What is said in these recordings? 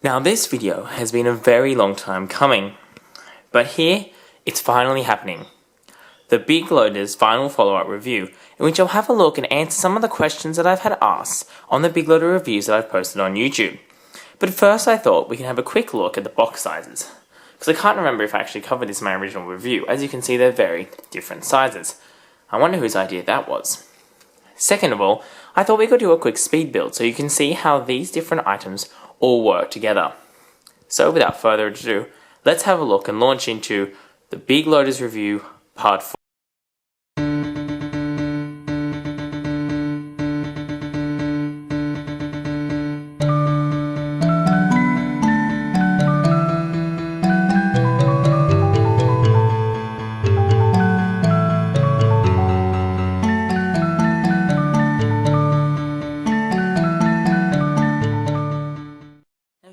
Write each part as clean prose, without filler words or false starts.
Now this video has been a very long time coming, but here it's finally happening. The Big Loader's final follow-up review, in which I'll have a look and answer some of the questions that I've had asked on the Big Loader reviews that I've posted on YouTube. But first I thought we can have a quick look at the box sizes, because I can't remember if I actually covered this in my original review. As you can see, they're very different sizes. I wonder whose idea that was. Second of all, I thought we could do a quick speed build so you can see how these different items all work together. So without further ado, let's have a look and launch into the Big Loaders review part 4.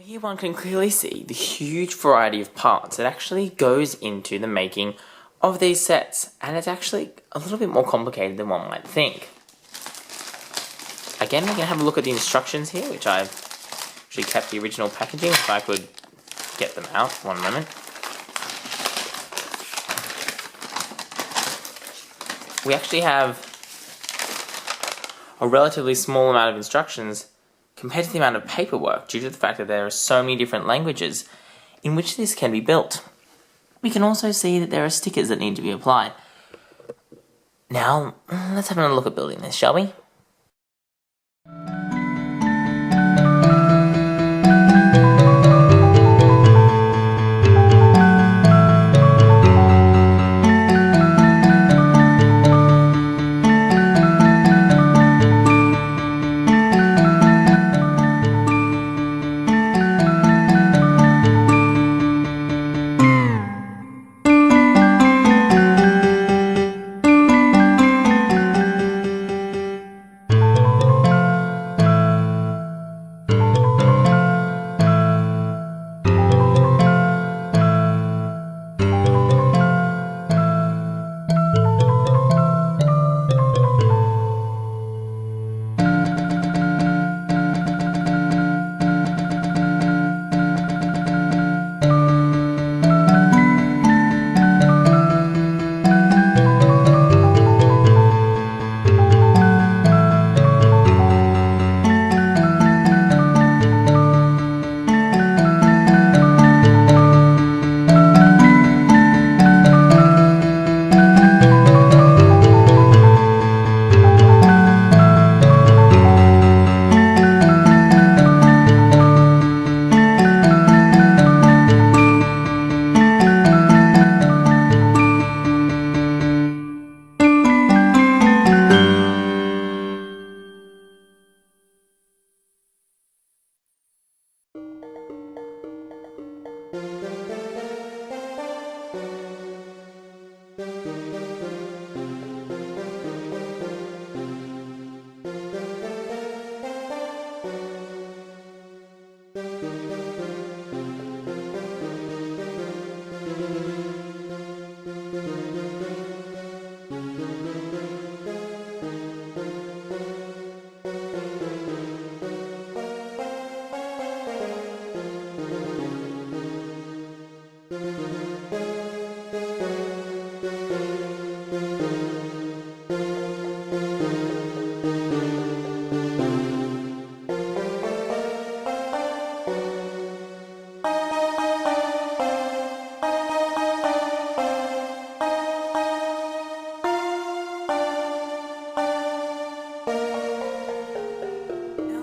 Here one can clearly see the huge variety of parts that actually goes into the making of these sets, and it's actually a little bit more complicated than one might think. Again, we can have a look at the instructions here, which I've actually kept the original packaging, if I could get them out. One moment. We actually have a relatively small amount of instructions compared to the amount of paperwork due to the fact that there are so many different languages in which this can be built. We can also see that there are stickers that need to be applied. Now, let's have a look at building this, shall we?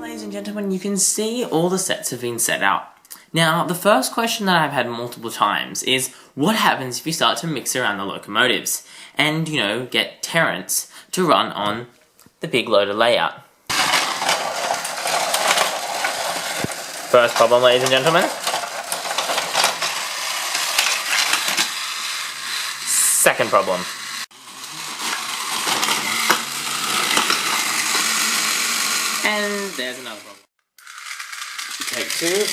Ladies and gentlemen, you can see all the sets have been set out. Now, the first question that I've had multiple times is, what happens if you start to mix around the locomotives and, get Terrence to run on the Big Loader layout? First problem, ladies and gentlemen. Second problem. And there's another problem. Take two.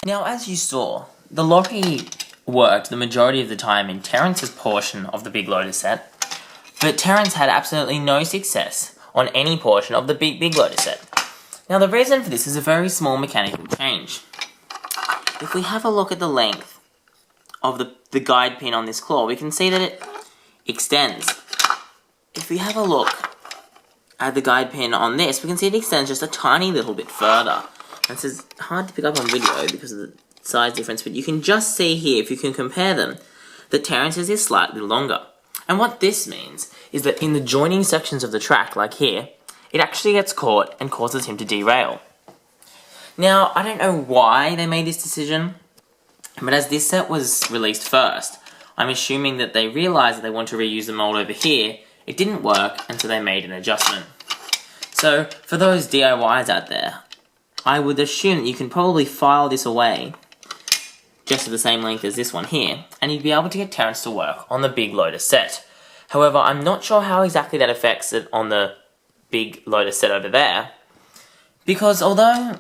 Now, as you saw, the lorry worked the majority of the time in Terrence's portion of the big loader set, but Terrence had absolutely no success on any portion of the big loader set. Now, the reason for this is a very small mechanical change. If we have a look at the length of the guide pin on this claw, we can see that it extends. If we have a look at the guide pin on this, we can see it extends just a tiny little bit further. And this is hard to pick up on video because of the size difference, but you can just see here, if you can compare them, that Terrence's is slightly longer. And what this means is that in the joining sections of the track, like here, it actually gets caught and causes him to derail. Now, I don't know why they made this decision, but as this set was released first, I'm assuming that they realised that they want to reuse the mold over here. It didn't work, and so they made an adjustment. So, for those DIYs out there, I would assume that you can probably file this away just at the same length as this one here, and you'd be able to get Terrence to work on the big loader set. However, I'm not sure how exactly that affects it on the big loader set over there, because although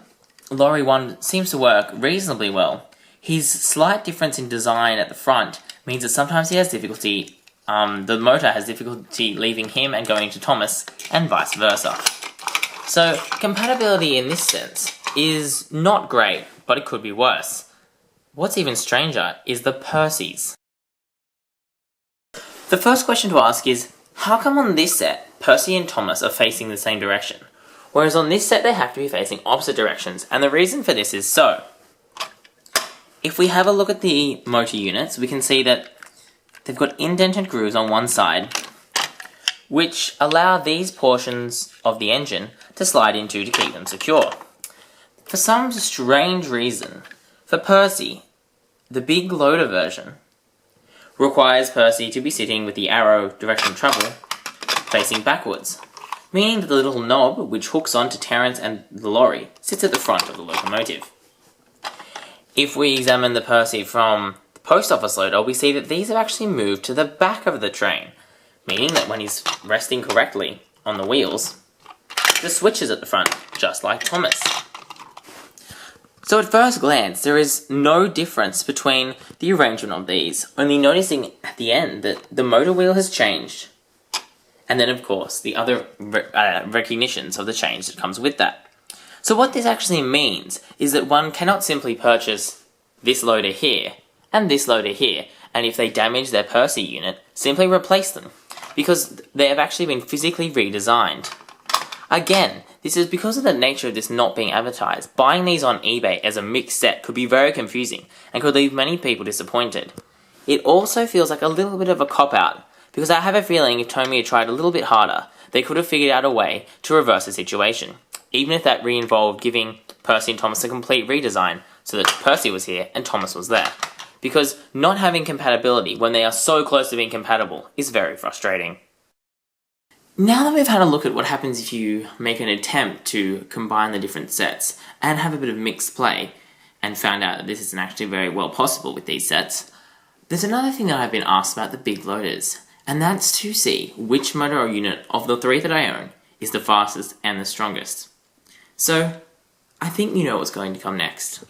Lorry 1 seems to work reasonably well, his slight difference in design at the front means that sometimes he has difficulty, the motor has difficulty leaving him and going to Thomas, and vice versa. So, compatibility in this sense is not great, but it could be worse. What's even stranger is the Percys. The first question to ask is, how come on this set, Percy and Thomas are facing the same direction, whereas on this set they have to be facing opposite directions? And the reason for this is so. If we have a look at the motor units, we can see that they've got indented grooves on one side, which allow these portions of the engine to slide into to keep them secure. For some strange reason, for Percy, the big loader version requires Percy to be sitting with the arrow direction of travel facing backwards, meaning that the little knob which hooks onto Terrence and the lorry sits at the front of the locomotive. If we examine the Percy from the post office loader, we see that these have actually moved to the back of the train, meaning that when he's resting correctly on the wheels, the switch is at the front, just like Thomas. So at first glance, there is no difference between the arrangement of these, only noticing at the end that the motor wheel has changed. And then, of course, the other recognitions of the change that comes with that. So what this actually means is that one cannot simply purchase this loader here and this loader here, and if they damage their Percy unit, simply replace them, because they have actually been physically redesigned. Again, this is because of the nature of this not being advertised. Buying these on eBay as a mixed set could be very confusing and could leave many people disappointed. It also feels like a little bit of a cop-out, because I have a feeling if Tomy had tried a little bit harder, they could have figured out a way to reverse the situation, even if that re-involved giving Percy and Thomas a complete redesign so that Percy was here and Thomas was there. Because not having compatibility when they are so close to being compatible is very frustrating. Now that we've had a look at what happens if you make an attempt to combine the different sets and have a bit of mixed play, and found out that this isn't actually very well possible with these sets, there's another thing that I've been asked about the big loaders, and that's to see which motor or unit of the three that I own is the fastest and the strongest. So, I think you know what's going to come next.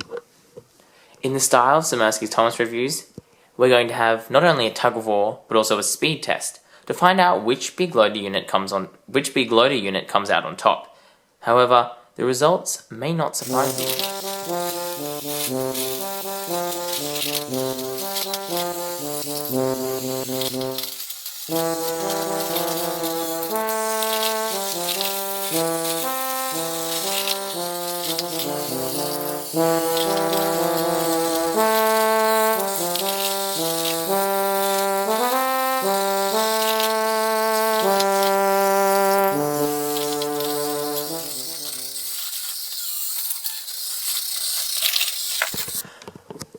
In the style of Sikorsky's Thomas reviews, we're going to have not only a tug-of-war, but also a speed test, to find out which big loader unit comes out on top. However, the results may not surprise you.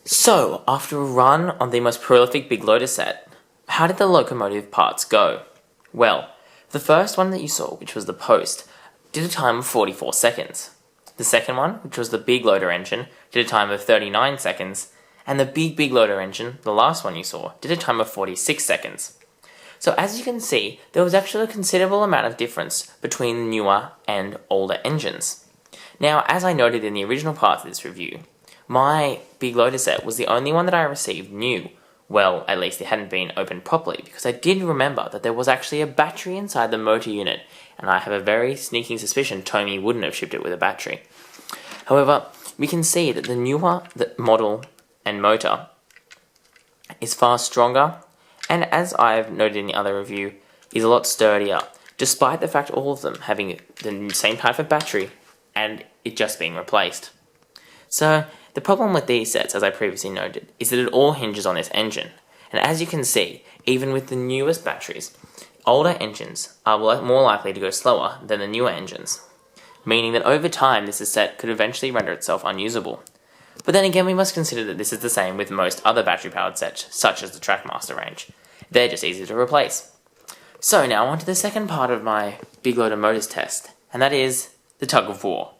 So, after a run on the most prolific big loader set, how did the locomotive parts go? Well, the first one that you saw, which was the post, did a time of 44 seconds. The second one, which was the big loader engine, did a time of 39 seconds, and the big loader engine, the last one you saw, did a time of 46 seconds. So as you can see, there was actually a considerable amount of difference between newer and older engines. Now, as I noted in the original part of this review, my big loader set was the only one that I received new. Well, at least it hadn't been opened properly, because I did remember that there was actually a battery inside the motor unit, and I have a very sneaking suspicion Tomy wouldn't have shipped it with a battery. However, we can see that the newer model and motor is far stronger, and as I've noted in the other review, is a lot sturdier, despite the fact all of them having the same type of battery and it just being replaced. So, the problem with these sets, as I previously noted, is that it all hinges on this engine. And as you can see, even with the newest batteries, older engines are more likely to go slower than the newer engines, meaning that over time this set could eventually render itself unusable. But then again, we must consider that this is the same with most other battery-powered sets, such as the Trackmaster range. They're just easy to replace. So now on to the second part of my big loader motors test, and that is the tug of war.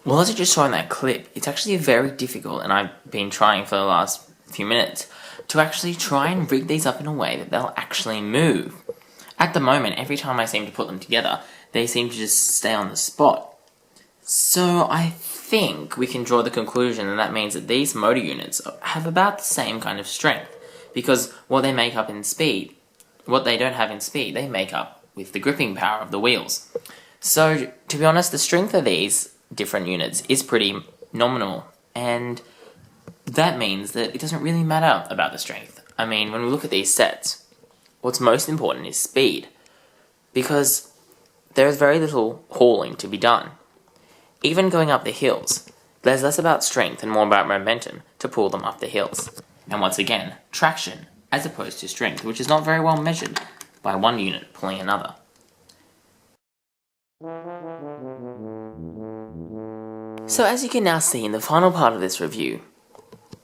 Well, as I just saw in that clip, it's actually very difficult, and I've been trying for the last few minutes, to actually try and rig these up in a way that they'll actually move. At the moment, every time I seem to put them together, they seem to just stay on the spot. So I think we can draw the conclusion that means that these motor units have about the same kind of strength, because what they make up in speed, what they don't have in speed, they make up with the gripping power of the wheels. So, to be honest, the strength of these different units is pretty nominal, and that means that it doesn't really matter about the strength. I mean, when we look at these sets, what's most important is speed, because there is very little hauling to be done. Even going up the hills, there's less about strength and more about momentum to pull them up the hills. And once again, traction as opposed to strength, which is not very well measured by one unit pulling another. So as you can now see in the final part of this review,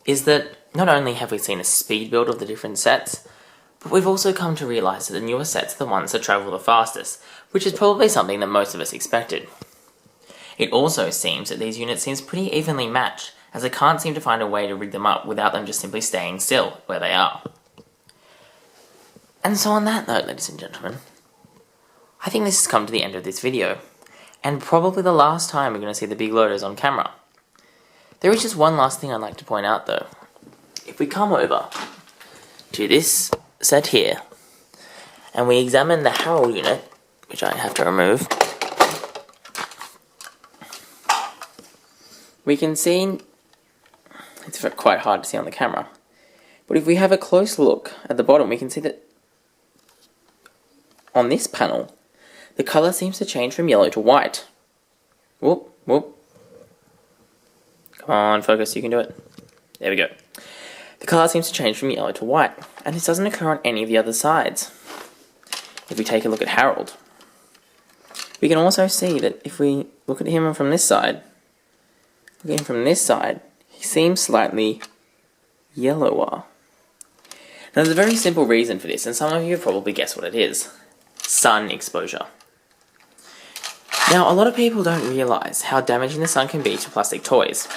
is that not only have we seen a speed build of the different sets, but we've also come to realise that the newer sets are the ones that travel the fastest, which is probably something that most of us expected. It also seems that these units seem pretty evenly matched, as I can't seem to find a way to rig them up without them just simply staying still where they are. And so on that note, ladies and gentlemen, I think this has come to the end of this video, and probably the last time we're going to see the big loaders on camera. There is just one last thing I'd like to point out though. If we come over to this set here, and we examine the Harold unit, which I have to remove, we can see, it's quite hard to see on the camera, but if we have a close look at the bottom, we can see that on this panel, the colour seems to change from yellow to white. Whoop, whoop. Come on, focus, you can do it. There we go. The colour seems to change from yellow to white, and this doesn't occur on any of the other sides. If we take a look at Harold, we can also see that if we look at him from this side, he seems slightly yellower. Now there's a very simple reason for this, and some of you have probably guessed what it is. Sun exposure. Now, a lot of people don't realise how damaging the sun can be to plastic toys,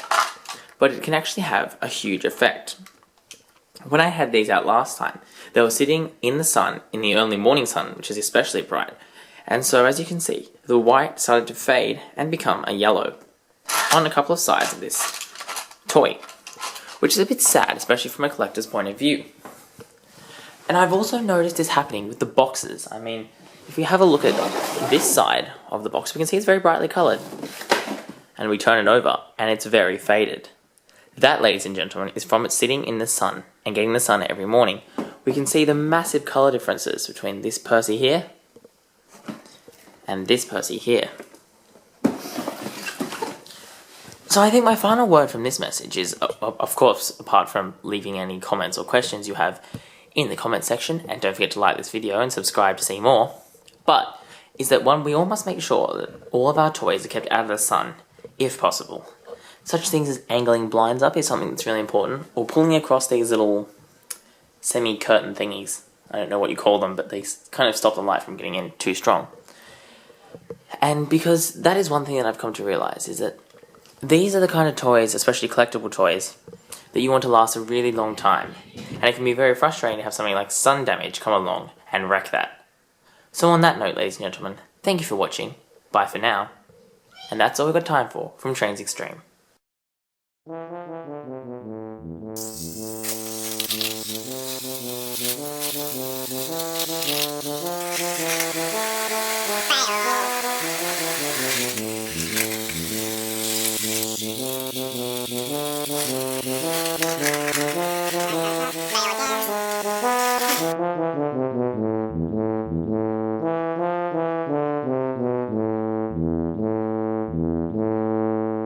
but it can actually have a huge effect. When I had these out last time, they were sitting in the sun, in the early morning sun, which is especially bright, and so as you can see, the white started to fade and become a yellow on a couple of sides of this toy, which is a bit sad, especially from a collector's point of view. And I've also noticed this happening with the boxes. I mean, if we have a look at this side of the box, we can see it's very brightly coloured. And we turn it over, and it's very faded. That, ladies and gentlemen, is from it sitting in the sun and getting the sun every morning. We can see the massive colour differences between this Percy here and this Percy here. So I think my final word from this message is, of course, apart from leaving any comments or questions you have in the comment section, and don't forget to like this video and subscribe to see more, but is that one, we all must make sure that all of our toys are kept out of the sun, if possible. Such things as angling blinds up is something that's really important, or pulling across these little semi-curtain thingies. I don't know what you call them, but they kind of stop the light from getting in too strong. And because that is one thing that I've come to realise, is that These are the kind of toys, especially collectible toys, that you want to last a really long time, and it can be very frustrating to have something like sun damage come along and wreck that. So on that note, ladies and gentlemen, thank you for watching, bye for now, and that's all we've got time for from TrainzXtreme.